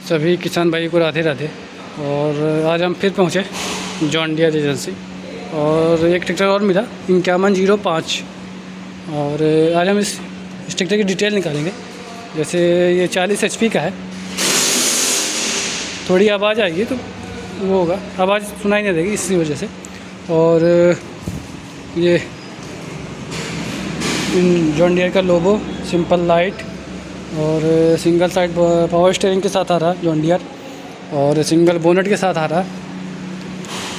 सभी किसान भाई को राधे राधे। और आज हम फिर पहुँचे जॉन डियर एजेंसी और एक ट्रैक्टर और मिला 5105। और आज हम इस ट्रैक्टर की डिटेल निकालेंगे। जैसे ये 40 HP का है, थोड़ी आवाज़ आएगी तो वो होगा, आवाज़ सुनाई नहीं देगी इसी वजह से। और ये जॉन डियर का लोगो, सिंपल लाइट और सिंगल साइड पावर स्टीयरिंग के साथ आ रहा है जॉन डियर, और सिंगल बोनट के साथ आ रहा है।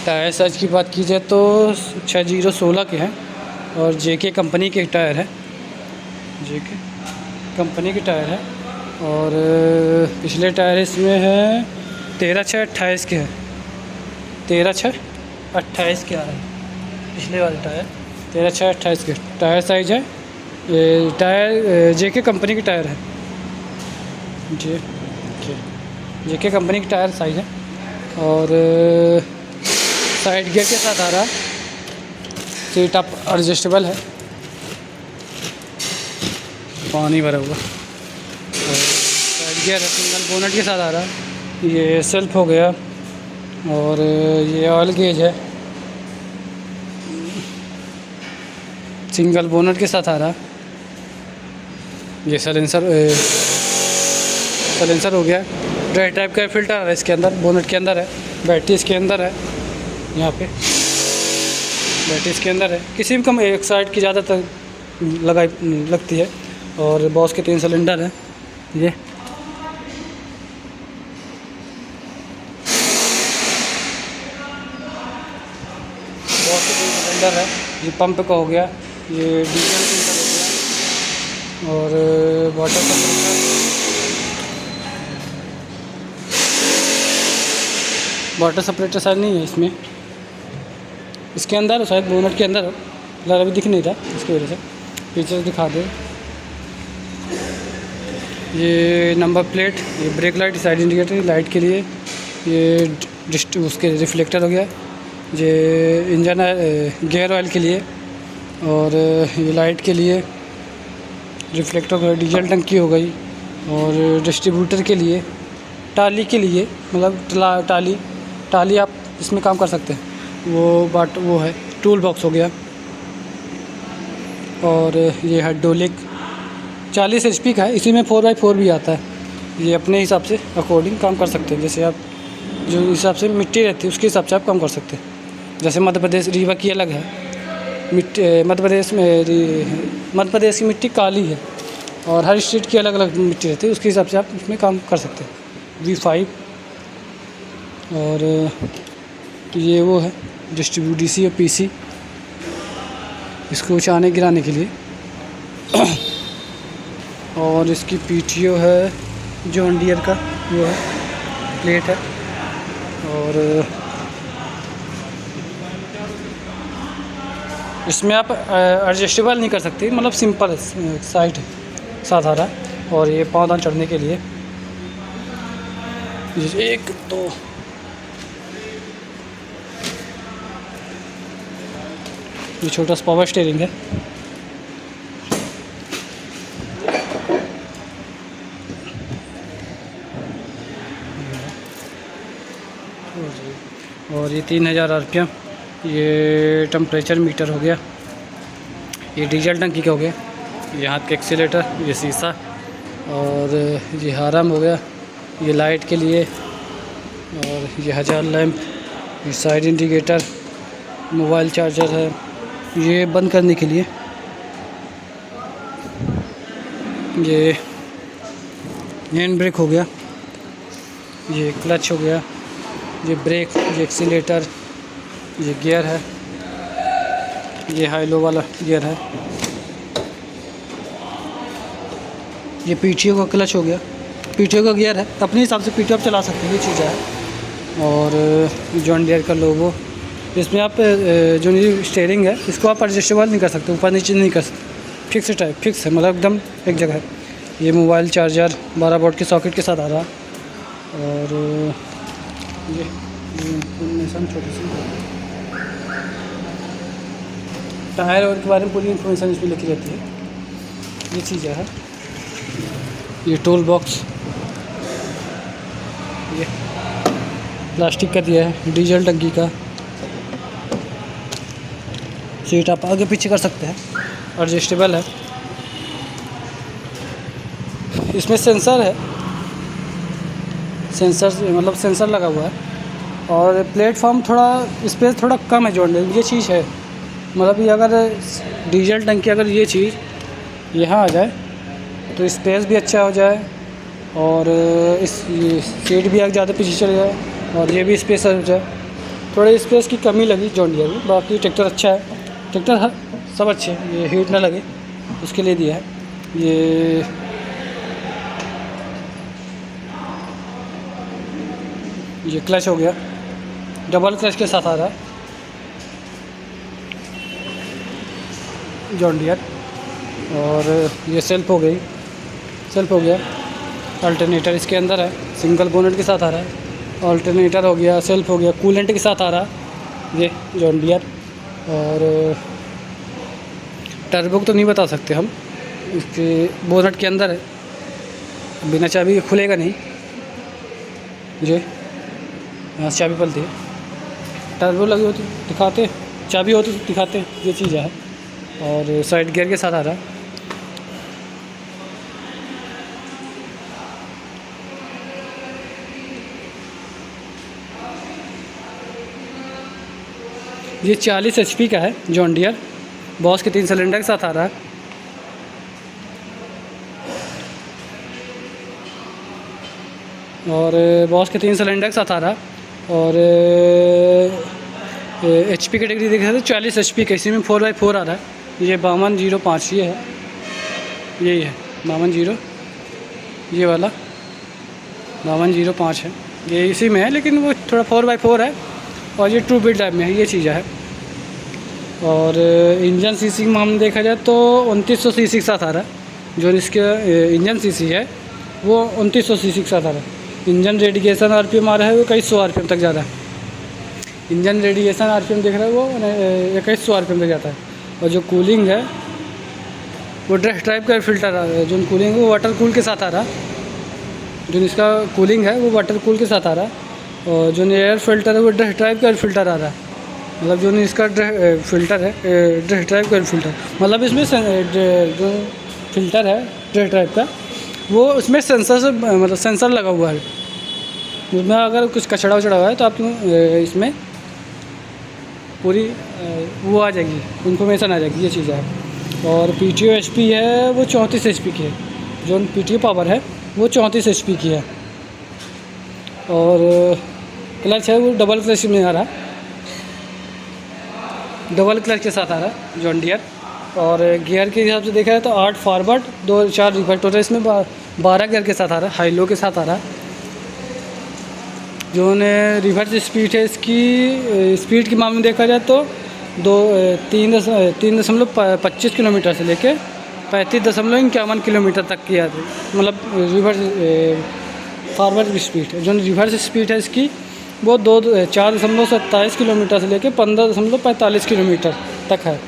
टायर साइज की बात की जाए तो 6016 के हैं और जेके कंपनी के टायर है, जेके कंपनी के टायर है। और पिछले टायर इसमें है 13/6/28 के हैं, 13/6/28 के आ रहे हैं पिछले वाले टायर, 13/6/28 के टायर साइज है। ये टायर जेके कंपनी के टायर है, जेके कंपनी की टायर साइज है। और साइड गियर के साथ आ रहा है, सीट अप एडजस्टेबल है, पानी भरा हुआ। और साइड गियर है, सिंगल बोनट के साथ आ रहा है। ये सेल्फ हो गया और ये ऑयल गेज है, सिंगल बोनट के साथ आ रहा है। ये सलेंसर हो गया, ड्राई टाइप का फिल्टर है इसके अंदर, बोनट के अंदर है। बैटरी इसके अंदर है, यहाँ पे बैटरी इसके अंदर है। किसी भी कम एक साइड की ज़्यादातर लगती है। और बॉस के 3 सिलेंडर है, ये बॉस के 3 सिलेंडर है। ये पंप का हो गया, ये डीजल फिल्टर हो गया और वाटर सेपरेटर शायद नहीं है इसमें, इसके अंदर शायद बोनट के अंदर फिलहाल अभी दिख नहीं रहा, इसकी वजह से फीचर्स दिखा दे। ये नंबर प्लेट, ये brake light, side indicator light के लिए, ये उसके रिफ्लेक्टर हो गया, ये इंजन गियर ऑयल के लिए, और ये लाइट के लिए रिफ्लेक्टर हो गया, डीजल टंकी हो गई, और डिस्ट्रीब्यूटर के लिए, टाली के लिए, मतलब टाली आप इसमें काम कर सकते हैं, वो है टूल बॉक्स हो गया। और ये हाइड्रोलिक 40 HP का है, इसी में 4x4 भी आता है। ये अपने हिसाब से अकॉर्डिंग काम कर सकते हैं, जैसे आप जो हिसाब से मिट्टी रहती है उसके हिसाब से आप काम कर सकते हैं। जैसे मध्य प्रदेश रीवा की अलग है मिट्टी, मध्य प्रदेश की मिट्टी काली है और हर स्टेट की अलग अलग मिट्टी रहती है, उसके हिसाब से आप उसमें काम कर सकते हैं। V5 और ये वो है DC और PC, इसको उछाने गिराने के लिए। और इसकी PTO है जॉन डियर का, वो है प्लेट है। और इसमें आप एडजस्टेबल नहीं कर सकते, मतलब सिंपल साइड साथ आ रहा है। और ये पाँवदान चढ़ने के लिए, एक तो ये छोटा सा पावर स्टीयरिंग है। और ये 3000 RPM, ये टेम्परेचर मीटर हो गया, ये डीजल टंकी का हो गया, ये हाथ का एक्सीलेटर, ये शीशा, और ये हारम हो गया, ये लाइट के लिए, और ये 1000 लैंप, ये साइड इंडिकेटर, मोबाइल चार्जर है, ये बंद करने के लिए, ये हैंड ब्रेक हो गया, ये क्लच हो गया, ये ब्रेक, ये एक्सीलेटर, ये गियर है, ये हाई लो वाला गियर है, ये PTO का क्लच हो गया, PTO का गियर है, अपने हिसाब से PTO आप चला सकते हैं, ये चीज़ है। और जॉन डियर का लोगो, इसमें आप जो स्टीयरिंग है इसको आप एडजस्टेबल नहीं कर सकते, ऊपर नीचे नहीं कर सकते, फिक्स है, मतलब एकदम एक जगह है। ये मोबाइल चार्जर 12 वोल्ट के सॉकेट के साथ आ रहा। और ये इन्फॉर्मेशन छोटी सी टायर और के बारे में पूरी इन्फॉर्मेशन इसमें लिखी रहती है, ये चीज़ है। ये टूल बॉक्स ये प्लास्टिक का दिया है, डीजल टंकी का। सीट आप आगे पीछे कर सकते हैं, एडजस्टेबल है। इसमें सेंसर है, मतलब सेंसर लगा हुआ है। और प्लेटफॉर्म थोड़ा स्पेस थोड़ा कम है जॉन डीयर, ये चीज़ है। मतलब ये अगर डीजल टंकी अगर ये चीज़ यहाँ आ जाए तो स्पेस भी अच्छा हो जाए, और इस सीट भी आगे ज़्यादा पीछे चले जाए, और ये भी स्पेस हो जाए। थोड़ी स्पेस की कमी लगी जॉन डीयर में, बाकी ट्रैक्टर अच्छा है। ट्रैक्टर सब अच्छे हैं, ये हीट ना लगे उसके लिए दिया है। ये क्लच हो गया, डबल क्लच के साथ आ रहा है जॉन डीयर। और ये सेल्फ हो गई, सेल्फ हो गया। अल्टरनेटर इसके अंदर है, सिंगल बोनेट के साथ आ रहा है। अल्टरनेटर हो गया, सेल्फ हो गया, कूलेंट के साथ आ रहा है ये जॉन डीयर। और टर्बो तो नहीं बता सकते हम, इसके बोनेट के अंदर है, बिना चाबी के खुलेगा नहीं। जी यहाँ से चाबी पलती है, टर्बो लगी होती दिखाते, चाबी होती दिखाते, ये चीज़ है। और साइड गियर के साथ आ रहा है। ये 40 HP का है जॉन डीयर, बॉस के 3 सिलेंडर के साथ आ रहा है। और बॉस के 3 सिलेंडर के साथ आ रहा है। और HP कैटेगरी देख सकते हैं 40 HP का, इसी में 4x4 आ रहा है। ये 5205 ये है, यही है 52, ये वाला 5205 है, ये इसी में है, लेकिन वो थोड़ा 4x4 है। और ये 2 व्हील टाइप में है, ये चीज़ है। और इंजन सीसी में हम देखा जाए तो 2900 सीसी के साथ आ रहा है। जो इसके इंजन सीसी है वो 2900 सीसी के साथ आ रहा है। इंजन रेडिएशन आरपीएम आ रहा है वो 2100 आरपीएम तक जा रहा है। इंजन रेडिएशन आरपीएम देख रहा है वो 2100 आरपीएम तक जाता है। और जो कूलिंग है वो ड्रेस टाइप का फिल्टर आ रहा है। जो कूलिंग है वो वाटर कूल के साथ आ रहा है। जो इसका कूलिंग है वो वाटर कूल के साथ आ रहा है। और जो एयर फिल्टर है वो ड्रेस टाइप का फिल्टर आ रहा है। मतलब जो इसका फिल्टर है ड्रेस टाइप का फिल्टर, मतलब इसमें जो फिल्टर है ड्रेस टाइप का वो उसमें सेंसर से, मतलब सेंसर लगा हुआ है। उसमें अगर कुछ कचड़ा वचड़ा हुआ है तो आप इसमें पूरी वो आ जाएगी, इन्फॉर्मेशन आ जाएगी, ये चीज़ है। और PTO HP है वो 34 HP की है। जो PTO पावर है वो 34 HP की है। और क्लच है वो डबल क्लच में आ रहा है, डबल क्लच के साथ आ रहा है जॉन डीयर। और गियर के हिसाब से देखा जाए तो 8 फॉरवर्ड 4 रिवर्स, टोटल इसमें 12 गियर के साथ आ रहा है, हाई लो के साथ आ रहा है। जो रिवर्स स्पीड है इसकी, स्पीड के मामले में देखा जाए तो 3.25 किलोमीटर से लेके 35.51 किलोमीटर तक की आती है। मतलब रिवर्स फॉरवर्ड की स्पीड है। जो रिवर्स स्पीड है इसकी वो 4.27 किलोमीटर से लेके 15.45 किलोमीटर तक है।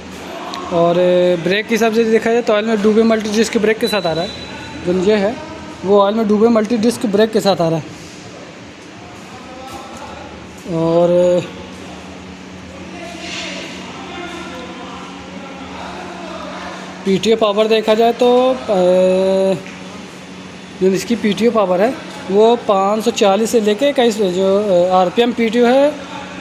और ब्रेक के हिसाब से देखा जाए तो ऑयल में डूबे मल्टी डिस्क ब्रेक के साथ आ रहा है। जो ये है वो ऑयल में डूबे मल्टी डिस्क ब्रेक के साथ आ रहा है। और PTO पावर देखा जाए तो जो इसकी PTO पावर है वो 540 से लेके 21, जो RPM PTO है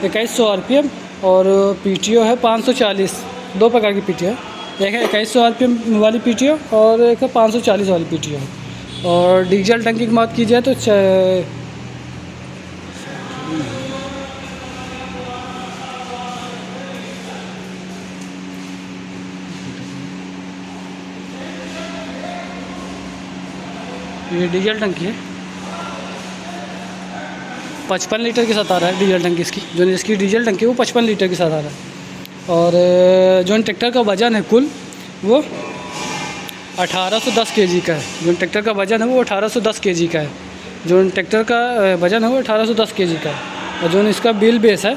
2100 RPM, और PTO है 540। 2 प्रकार की PTO है, एक है 2100 RPM वाली PTO और एक है 540 वाली PTO है। और डीजल टंकी की बात की जाए तो ये डीजल टंकी है, 55 लीटर के साथ आ रहा है डीजल टंकी इसकी। जो इसकी डीजल टंकी है वो 55 लीटर के साथ आ रहा है। और जो ट्रैक्टर का वज़न है कुल वो 1810 kg का है। जो ट्रैक्टर का वज़न है वो 1810 kg का है। जो ट्रैक्टर का वज़न है वो 1810 kg का है। और जो इसका व्हील बेस है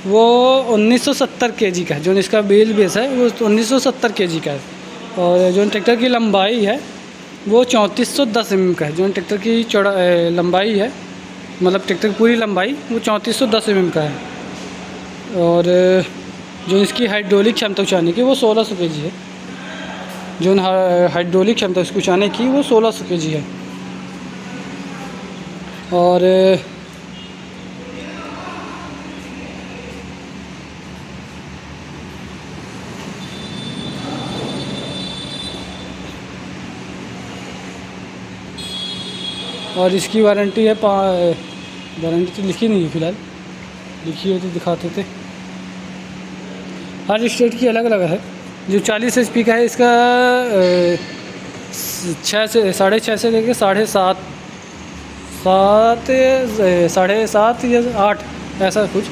वो 1970 kg का है। जो इसका व्हील बेस है वो 1970 kg का है। और जो ट्रैक्टर की लंबाई है वो 3410 mm का है। जो ट्रैक्टर की लंबाई है मतलब ट्रैक्टर की पूरी लंबाई वो 3410 mm का है। और जो इसकी हाइड्रोलिक क्षमता उठाने की वो 1600 kg है। जो हाइड्रोलिक क्षमता इसको उठाने की वो 1600 kg है। और इसकी वारंटी है वारंटी तो लिखी नहीं है फ़िलहाल, लिखी हो तो दिखाते थे। हर स्टेट की अलग अलग है। जो 40 HP का है इसका 6 से 6.5 से लेकर 7.5 7.5 या 8 ऐसा कुछ।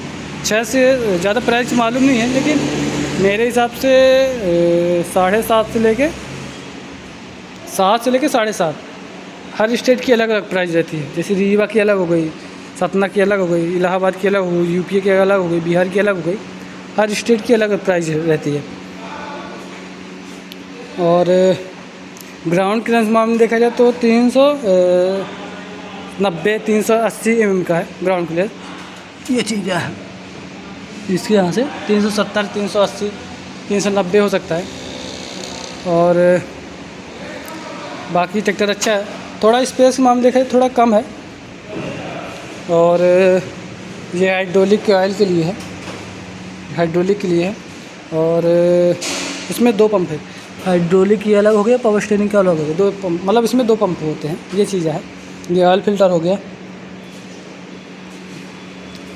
6 से ज़्यादा प्राइस मालूम नहीं है, लेकिन मेरे हिसाब से 7.5 से लेके 7 से लेके 7.5। हर स्टेट की अलग अलग प्राइस रहती है। जैसे रीवा की अलग हो गई, सतना की अलग हो गई, इलाहाबाद की अलग हो गई, यूपी की अलग हो गई, बिहार की अलग हो गई। हर स्टेट की अलग प्राइस रहती है। और ग्राउंड क्लियरेंस मामले में देखा जाए तो 380 mm का है ग्राउंड क्लियर। ये चीज़ है, इसके यहाँ से 370, 380, 390 हो सकता है। और बाकी ट्रैक्टर अच्छा है। थोड़ा स्पेस के मामले देखा जाए थोड़ा कम है। और ये हाइड्रोलिक ऑयल के लिए है, हाइड्रोलिक के लिए है। और इसमें 2 पंप है। हाइड्रोलिक ये अलग हो गया, पावर स्टीयरिंग का अलग हो गया। 2 पंप, मतलब इसमें 2 पंप होते हैं। ये चीज़ है। ये ऑयल फिल्टर हो गया।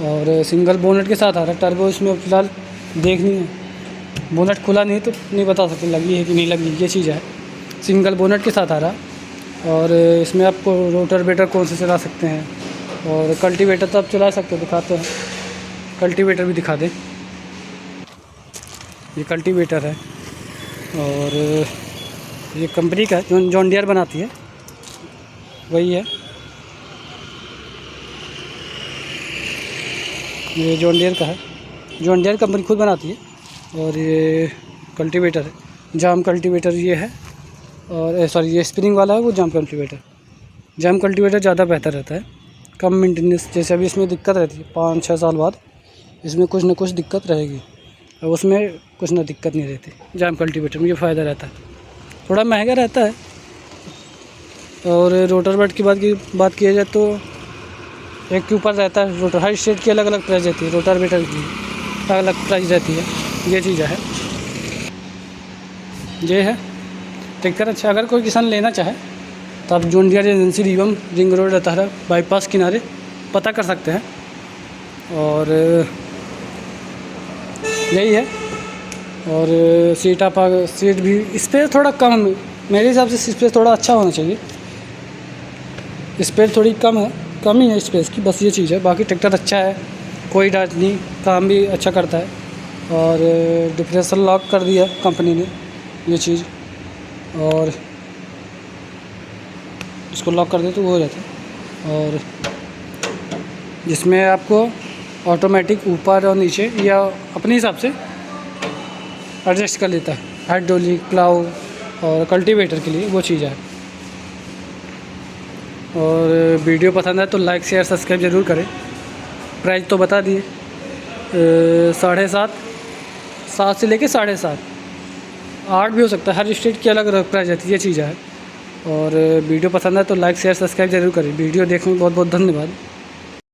और सिंगल बोनेट के साथ आ रहा है। टर्बो इसमें फ़िलहाल देखनी है, बोनेट खुला नहीं तो नहीं बता सकते लगी है कि नहीं लगी। ये चीज़ है, सिंगल बोनेट के साथ आ रहा। और इसमें आपको रोटर वेटर कौन से चला सकते हैं, और कल्टीवेटर तो आप चला सकते हो, दिखाते हैं। कल्टीवेटर भी दिखा दें। ये कल्टीवेटर है। और ये कंपनी का जॉन डियर बनाती है, वही है। ये जॉन डियर का है, जॉन डियर कंपनी खुद बनाती है। और ये कल्टीवेटर है, जाम कल्टीवेटर ये है। और सॉरी, ये स्प्रिंग वाला है वो जाम कल्टीवेटर। जाम कल्टीवेटर ज़्यादा बेहतर रहता है, कम मेंटेनेंस। जैसे अभी इसमें दिक्कत रहती है 5-6 साल बाद इसमें कुछ ना कुछ दिक्कत रहेगी, और उसमें कुछ ना दिक्कत नहीं रहती। जाम कल्टीवेटर में ये फ़ायदा रहता है। थोड़ा महंगा रहता है। और रोटर वेट की बात की जाए तो एक के ऊपर रहता है रोटर। हर स्टेट की अलग अलग प्राइस रहती है, रोटर वेटर की अलग अलग प्राइस रहती है। ये चीज़ है, ये है ट्रैक्टर अच्छा। अगर कोई किसान लेना चाहे तो आप जॉन डियर एजेंसी रिवम रिंग रोड रहता है, बाईपास किनारे पता कर सकते हैं। और यही है। और सीट भी स्पेस थोड़ा कम, मेरे हिसाब से स्पेस थोड़ा अच्छा होना चाहिए। स्पेस थोड़ी कम ही है स्पेस की, बस ये चीज़ है। बाकी ट्रैक्टर अच्छा है, कोई डांट नहीं, काम भी अच्छा करता है। और डिफरेंशियल लॉक कर दिया कंपनी ने, ये चीज़। और इसको लॉक कर दे तो वो हो जाता है। और जिसमें आपको ऑटोमेटिक ऊपर और नीचे या अपने हिसाब से एडजस्ट कर लेता है। हाइड्रोलिक, प्लाउ और कल्टीवेटर के लिए वो चीज़ है। और वीडियो पसंद है तो लाइक शेयर सब्सक्राइब ज़रूर करें। प्राइस तो बता दिए, 7.5, 7 से लेके 7.5, 8 भी हो सकता है। हर स्टेट की अलग अलग प्राइस रहती है, ये चीज़ है। और वीडियो पसंद है तो लाइक शेयर सब्सक्राइब ज़रूर करें। वीडियो देखने में बहुत बहुत धन्यवाद।